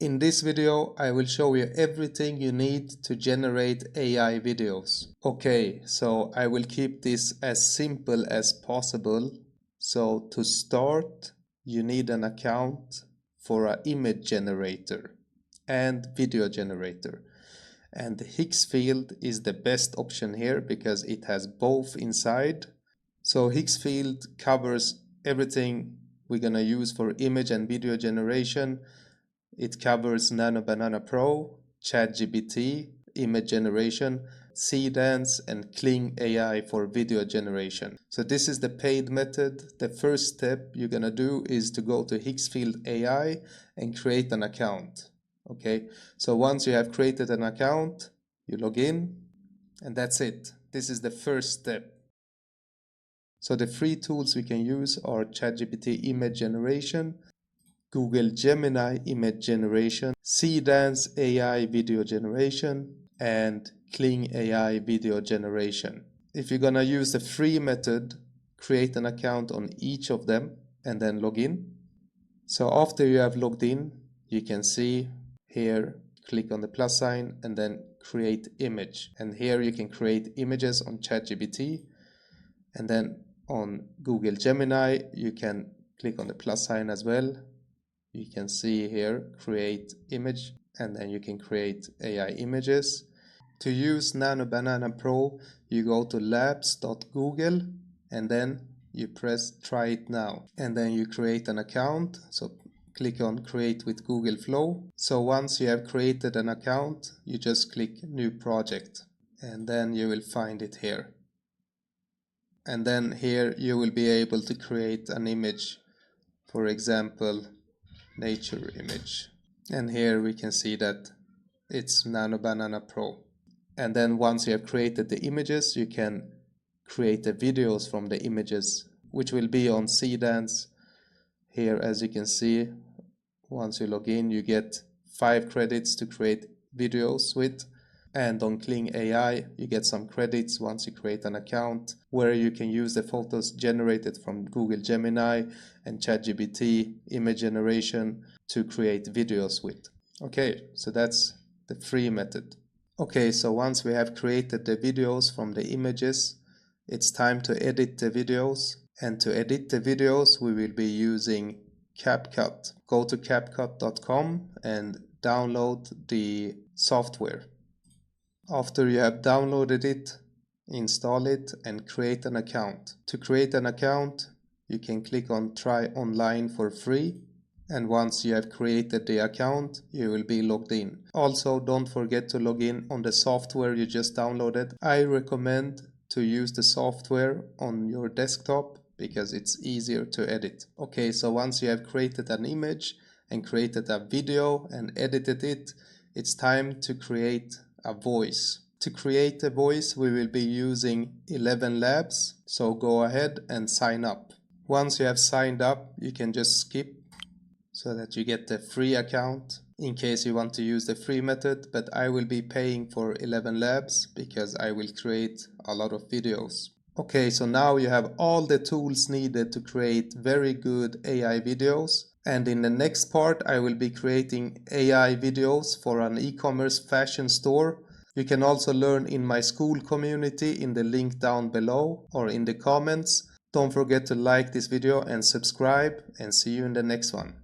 In this video, I will show you everything you need to generate AI videos. Okay, so I will keep this as simple as possible. So to start, you need an account for an image generator and video generator. And Higgsfield is the best option here because it has both inside. So Higgsfield covers everything we're gonna use for image and video generation. It covers Nano Banana Pro, ChatGPT, image generation, Seedance, and Kling AI for video generation. So this is the paid method. The first step you're gonna do is to go to Higgsfield AI and create an account. Okay, so once you have created an account, you log in, and that's it. This is the first step. So the free tools we can use are ChatGPT image generation, Google Gemini image generation, Seedance AI video generation, and Kling AI video generation. If you're gonna use the free method, create an account on each of them and then log in. So after you have logged in, you can see here, click on the plus sign and then create image. And here you can create images on ChatGPT, and then on Google Gemini, you can click on the plus sign as well. You can see here, create image, and then you can create AI images. To use Nano Banana Pro, you go to labs.google and then you press try it now. And then you create an account. So click on create with Google Flow. So once you have created an account, you just click new project and then you will find it here. And then here you will be able to create an image, for example, nature image, and here we can see that it's Nano Banana Pro. And then once you have created the images, you can create the videos from the images, which will be on Seedance. Here, as you can see, once you log in, you get 5 credits to create videos with. And on Kling AI, you get some credits once you create an account where you can use the photos generated from Google Gemini and ChatGPT image generation to create videos with. Okay, so that's the free method. Okay, so once we have created the videos from the images, it's time to edit the videos. And to edit the videos, we will be using CapCut. Go to CapCut.com and download the software. After you have downloaded it, install it and create an account. To create an account, you can click on try online for free, and once you have created the account, you will be logged in. Also, don't forget to log in on the software you just downloaded. I recommend to use the software on your desktop because it's easier to edit. Okay, so once you have created an image and created a video and edited it, it's time to create a voice. To create a voice, we will be using 11 Labs, so go ahead and sign up. Once you have signed up, you can just skip so that you get the free account in case you want to use the free method, but I will be paying for 11 Labs because I will create a lot of videos. Okay, so now you have all the tools needed to create very good AI videos. And in the next part, I will be creating AI videos for an e-commerce fashion store. You can also learn in my school community in the link down below or in the comments. Don't forget to like this video and subscribe, and see you in the next one.